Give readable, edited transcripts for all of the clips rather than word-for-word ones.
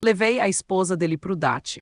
Levei a esposa dele pro date.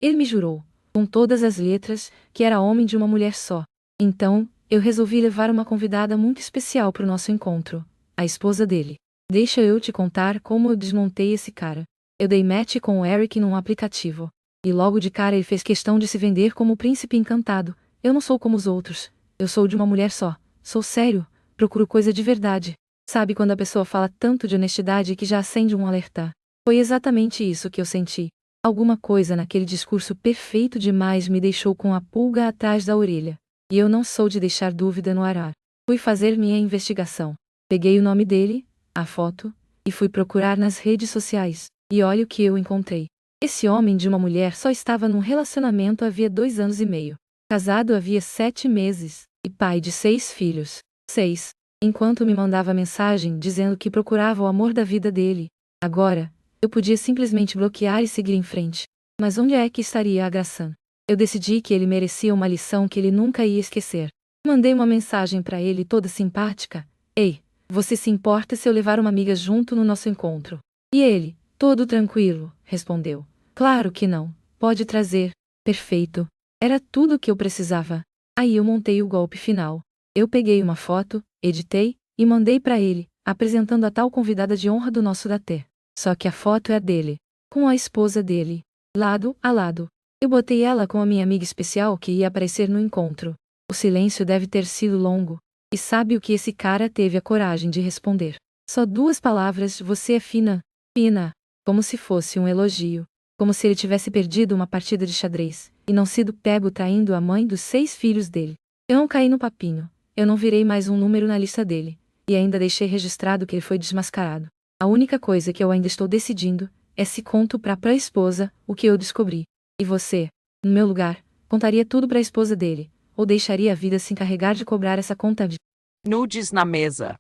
Ele me jurou, com todas as letras, que era homem de uma mulher só. Então, eu resolvi levar uma convidada muito especial pro nosso encontro, a esposa dele. Deixa eu te contar como eu desmontei esse cara. Eu dei match com o Eric num aplicativo. E logo de cara ele fez questão de se vender como o príncipe encantado. Eu não sou como os outros. Eu sou de uma mulher só. Sou sério. Procuro coisa de verdade. Sabe quando a pessoa fala tanto de honestidade que já acende um alerta? Foi exatamente isso que eu senti. Alguma coisa naquele discurso perfeito demais me deixou com a pulga atrás da orelha. E eu não sou de deixar dúvida no ar. Fui fazer minha investigação. Peguei o nome dele, a foto, e fui procurar nas redes sociais. E olha o que eu encontrei. Esse homem de uma mulher só estava num relacionamento havia 2 anos e meio. Casado havia 7 meses, e pai de 6 filhos. 6. Enquanto me mandava mensagem dizendo que procurava o amor da vida dele. Agora, eu podia simplesmente bloquear e seguir em frente. Mas onde é que estaria a Graçan? Eu decidi que ele merecia uma lição que ele nunca ia esquecer. Mandei uma mensagem para ele toda simpática. Ei, você se importa se eu levar uma amiga junto no nosso encontro? E ele, todo tranquilo, respondeu. Claro que não, pode trazer. Perfeito. Era tudo o que eu precisava. Aí eu montei o golpe final. Eu peguei uma foto, editei, e mandei para ele, apresentando a tal convidada de honra do nosso date. Só que a foto é a dele, com a esposa dele, lado a lado. Eu botei ela com a minha amiga especial que ia aparecer no encontro. O silêncio deve ter sido longo. E sabe o que esse cara teve a coragem de responder? Só 2 palavras: você é fina. Fina. Como se fosse um elogio. Como se ele tivesse perdido uma partida de xadrez, e não sido pego traindo a mãe dos 6 filhos dele. Eu não caí no papinho. Eu não virei mais um número na lista dele. E ainda deixei registrado que ele foi desmascarado. A única coisa que eu ainda estou decidindo é se conto pra esposa o que eu descobri. E você, no meu lugar, contaria tudo pra esposa dele, ou deixaria a vida se encarregar de cobrar essa conta de Nudes na mesa.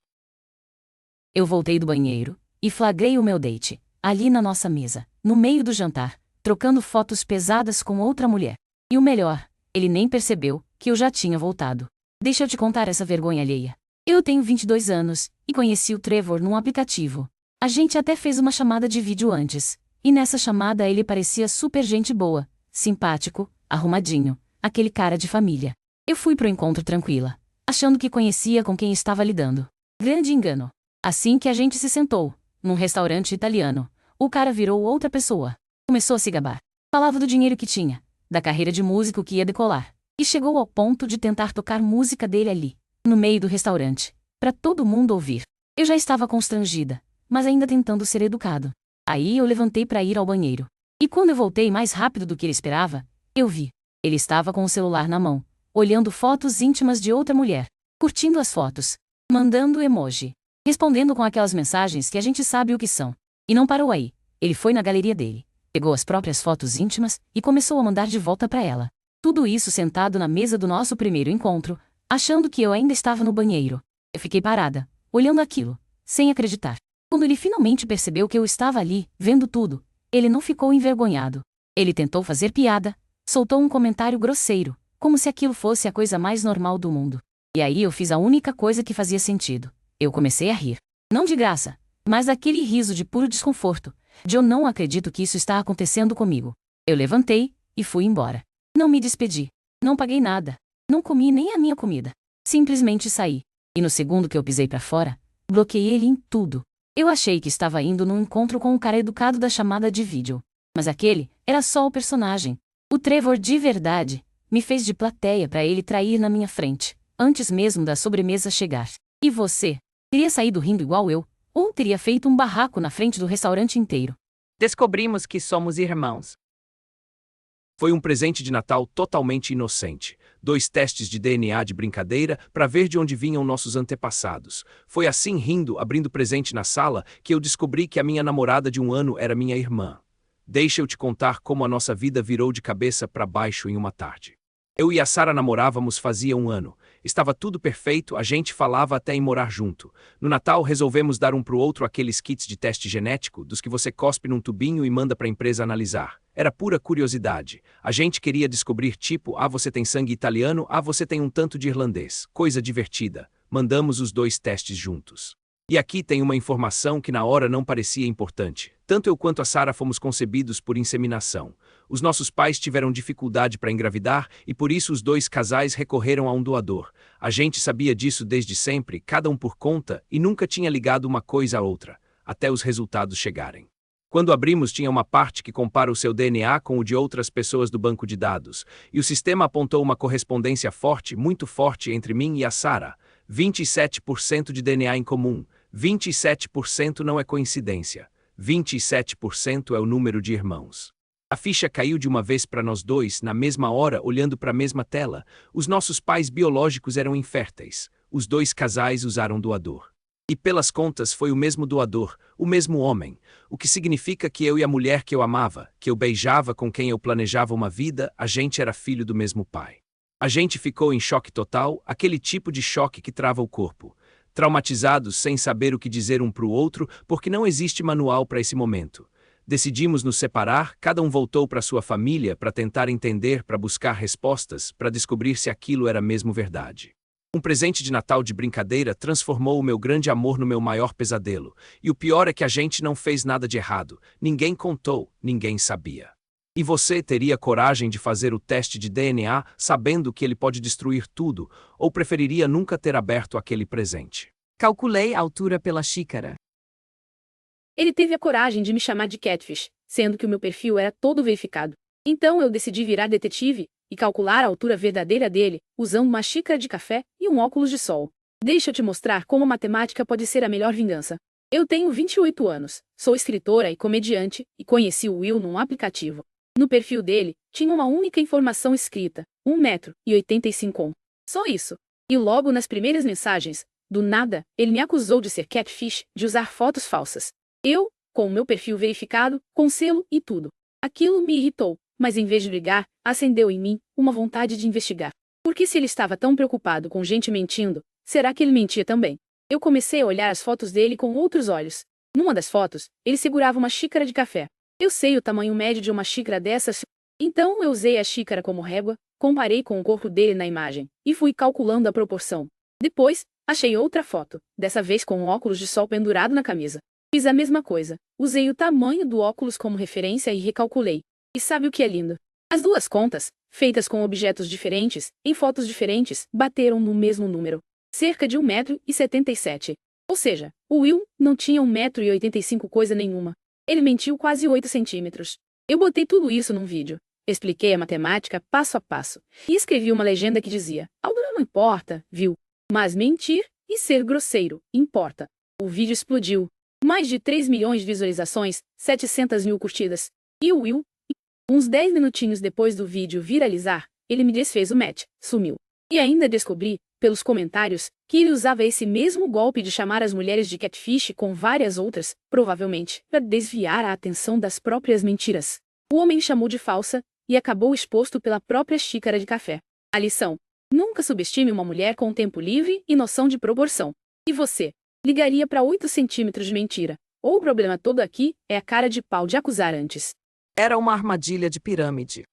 Eu voltei do banheiro e flagrei o meu date, ali na nossa mesa, no meio do jantar, trocando fotos pesadas com outra mulher. E o melhor, ele nem percebeu que eu já tinha voltado. Deixa eu te contar essa vergonha alheia. Eu tenho 22 anos e conheci o Trevor num aplicativo. A gente até fez uma chamada de vídeo antes, e nessa chamada ele parecia super gente boa, simpático, arrumadinho, aquele cara de família. Eu fui pro encontro tranquila, achando que conhecia com quem estava lidando. Grande engano. Assim que a gente se sentou, num restaurante italiano, o cara virou outra pessoa. Começou a se gabar. Falava do dinheiro que tinha, da carreira de músico que ia decolar, e chegou ao ponto de tentar tocar música dele ali, no meio do restaurante, pra todo mundo ouvir. Eu já estava constrangida, mas ainda tentando ser educado. Aí eu levantei pra ir ao banheiro. E quando eu voltei mais rápido do que ele esperava, eu vi. Ele estava com o celular na mão, olhando fotos íntimas de outra mulher, curtindo as fotos, mandando emoji, respondendo com aquelas mensagens que a gente sabe o que são. E não parou aí. Ele foi na galeria dele, pegou as próprias fotos íntimas e começou a mandar de volta pra ela. Tudo isso sentado na mesa do nosso primeiro encontro, achando que eu ainda estava no banheiro. Eu fiquei parada, olhando aquilo, sem acreditar. Quando ele finalmente percebeu que eu estava ali, vendo tudo, ele não ficou envergonhado. Ele tentou fazer piada, soltou um comentário grosseiro, como se aquilo fosse a coisa mais normal do mundo. E aí eu fiz a única coisa que fazia sentido. Eu comecei a rir. Não de graça, mas daquele riso de puro desconforto, de eu não acredito que isso está acontecendo comigo. Eu levantei e fui embora. Não me despedi. Não paguei nada. Não comi nem a minha comida. Simplesmente saí. E no segundo que eu pisei pra fora, bloqueei ele em tudo. Eu achei que estava indo num encontro com o cara educado da chamada de vídeo. Mas aquele era só o personagem. O Trevor de verdade me fez de plateia pra ele trair na minha frente, antes mesmo da sobremesa chegar. E você? Teria saído rindo igual eu, ou teria feito um barraco na frente do restaurante inteiro? Descobrimos que somos irmãos. Foi um presente de Natal totalmente inocente. 2 testes de DNA de brincadeira para ver de onde vinham nossos antepassados. Foi assim, rindo, abrindo presente na sala, que eu descobri que a minha namorada de 1 ano era minha irmã. Deixa eu te contar como a nossa vida virou de cabeça para baixo em uma tarde. Eu e a Sara namorávamos fazia 1 ano. Estava tudo perfeito, a gente falava até em morar junto. No Natal resolvemos dar um pro outro aqueles kits de teste genético, dos que você cospe num tubinho e manda pra empresa analisar. Era pura curiosidade. A gente queria descobrir tipo, você tem sangue italiano, você tem um tanto de irlandês. Coisa divertida. Mandamos os 2 testes juntos. E aqui tem uma informação que na hora não parecia importante. Tanto eu quanto a Sarah fomos concebidos por inseminação. Os nossos pais tiveram dificuldade para engravidar e por isso os dois casais recorreram a um doador. A gente sabia disso desde sempre, cada um por conta, e nunca tinha ligado uma coisa à outra, até os resultados chegarem. Quando abrimos, tinha uma parte que compara o seu DNA com o de outras pessoas do banco de dados, e o sistema apontou uma correspondência forte, muito forte entre mim e a Sarah. 27% de DNA em comum. 27% não é coincidência. 27% é o número de irmãos. A ficha caiu de uma vez para nós dois, na mesma hora, olhando para a mesma tela. Os nossos pais biológicos eram inférteis. Os dois casais usaram doador. E pelas contas foi o mesmo doador, o mesmo homem, o que significa que eu e a mulher que eu amava, que eu beijava, com quem eu planejava uma vida, a gente era filho do mesmo pai. A gente ficou em choque total, aquele tipo de choque que trava o corpo. Traumatizados, sem saber o que dizer um para o outro, porque não existe manual para esse momento. Decidimos nos separar, cada um voltou para sua família para tentar entender, para buscar respostas, para descobrir se aquilo era mesmo verdade. Um presente de Natal de brincadeira transformou o meu grande amor no meu maior pesadelo. E o pior é que a gente não fez nada de errado. Ninguém contou, ninguém sabia. E você teria coragem de fazer o teste de DNA sabendo que ele pode destruir tudo, ou preferiria nunca ter aberto aquele presente? Calculei a altura pela xícara. Ele teve a coragem de me chamar de catfish, sendo que o meu perfil era todo verificado. Então eu decidi virar detetive e calcular a altura verdadeira dele, usando uma xícara de café e um óculos de sol. Deixa eu te mostrar como a matemática pode ser a melhor vingança. Eu tenho 28 anos, sou escritora e comediante, e conheci o Will num aplicativo. No perfil dele, tinha uma única informação escrita, 1,85 m. Só isso. E logo nas primeiras mensagens, do nada, ele me acusou de ser catfish, de usar fotos falsas. Eu, com o meu perfil verificado, com selo e tudo. Aquilo me irritou, mas em vez de brigar, acendeu em mim uma vontade de investigar. Porque se ele estava tão preocupado com gente mentindo, será que ele mentia também? Eu comecei a olhar as fotos dele com outros olhos. Numa das fotos, ele segurava uma xícara de café. Eu sei o tamanho médio de uma xícara dessas, então eu usei a xícara como régua, comparei com o corpo dele na imagem, e fui calculando a proporção. Depois, achei outra foto, dessa vez com um óculos de sol pendurado na camisa. Fiz a mesma coisa, usei o tamanho do óculos como referência e recalculei. E sabe o que é lindo? As duas contas, feitas com objetos diferentes, em fotos diferentes, bateram no mesmo número. Cerca de 1,77 m. Ou seja, o Will não tinha 1,85 m coisa nenhuma. Ele mentiu quase 8 centímetros. Eu botei tudo isso num vídeo. Expliquei a matemática passo a passo. E escrevi uma legenda que dizia: altura não importa, viu? Mas mentir e ser grosseiro importa. O vídeo explodiu. Mais de 3 milhões de visualizações, 700 mil curtidas. E o Will, uns 10 minutinhos depois do vídeo viralizar, ele me desfez o match, sumiu. E ainda descobri, pelos comentários, que ele usava esse mesmo golpe de chamar as mulheres de catfish com várias outras, provavelmente, para desviar a atenção das próprias mentiras. O homem chamou de falsa, e acabou exposto pela própria xícara de café. A lição: nunca subestime uma mulher com tempo livre e noção de proporção. E você? Ligaria para 8 centímetros de mentira? Ou o problema todo aqui é a cara de pau de acusar antes? Era uma armadilha de pirâmide.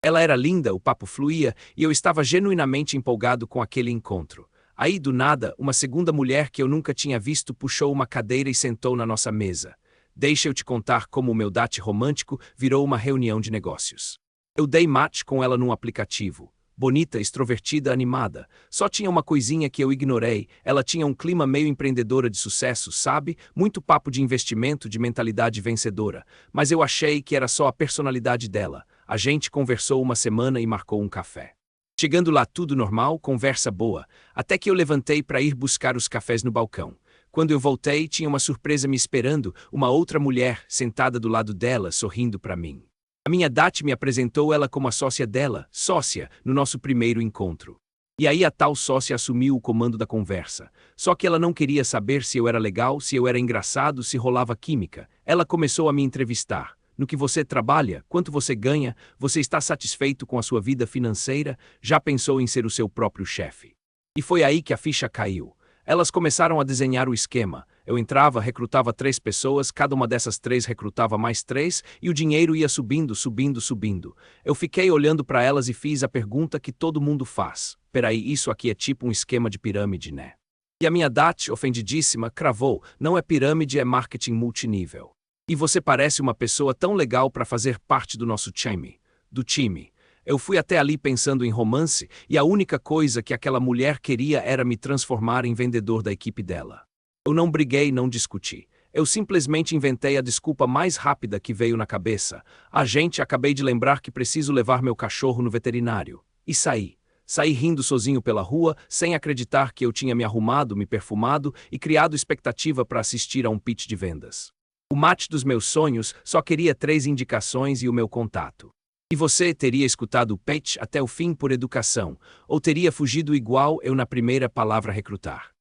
Ela era linda, o papo fluía, e eu estava genuinamente empolgado com aquele encontro. Aí, do nada, uma segunda mulher que eu nunca tinha visto puxou uma cadeira e sentou na nossa mesa. Deixa eu te contar como o meu date romântico virou uma reunião de negócios. Eu dei match com ela num aplicativo. Bonita, extrovertida, animada. Só tinha uma coisinha que eu ignorei. Ela tinha um clima meio empreendedora de sucesso, sabe? Muito papo de investimento, de mentalidade vencedora. Mas eu achei que era só a personalidade dela. A gente conversou uma semana e marcou um café. Chegando lá tudo normal, conversa boa. Até que eu levantei para ir buscar os cafés no balcão. Quando eu voltei, tinha uma surpresa me esperando, uma outra mulher sentada do lado dela, sorrindo para mim. A minha date me apresentou ela como a sócia dela, sócia, no nosso primeiro encontro. E aí a tal sócia assumiu o comando da conversa. Só que ela não queria saber se eu era legal, se eu era engraçado, se rolava química. Ela começou a me entrevistar. No que você trabalha, quanto você ganha, você está satisfeito com a sua vida financeira, já pensou em ser o seu próprio chefe. E foi aí que a ficha caiu. Elas começaram a desenhar o esquema. Eu entrava, recrutava 3 pessoas, cada uma dessas 3 recrutava mais 3, e o dinheiro ia subindo, subindo, subindo. Eu fiquei olhando para elas e fiz a pergunta que todo mundo faz. Peraí, isso aqui é tipo um esquema de pirâmide, né? E a minha Dat, ofendidíssima, cravou: não é pirâmide, é marketing multinível. E você parece uma pessoa tão legal para fazer parte do nosso time. Do time. Eu fui até ali pensando em romance e a única coisa que aquela mulher queria era me transformar em vendedor da equipe dela. Eu não briguei, não discuti. Eu simplesmente inventei a desculpa mais rápida que veio na cabeça. Gente, acabei de lembrar que preciso levar meu cachorro no veterinário. E saí. Saí rindo sozinho pela rua, sem acreditar que eu tinha me arrumado, me perfumado e criado expectativa para assistir a um pitch de vendas. O match dos meus sonhos só queria 3 indicações e o meu contato. E você teria escutado o pitch até o fim por educação, ou teria fugido igual eu na primeira palavra recrutar.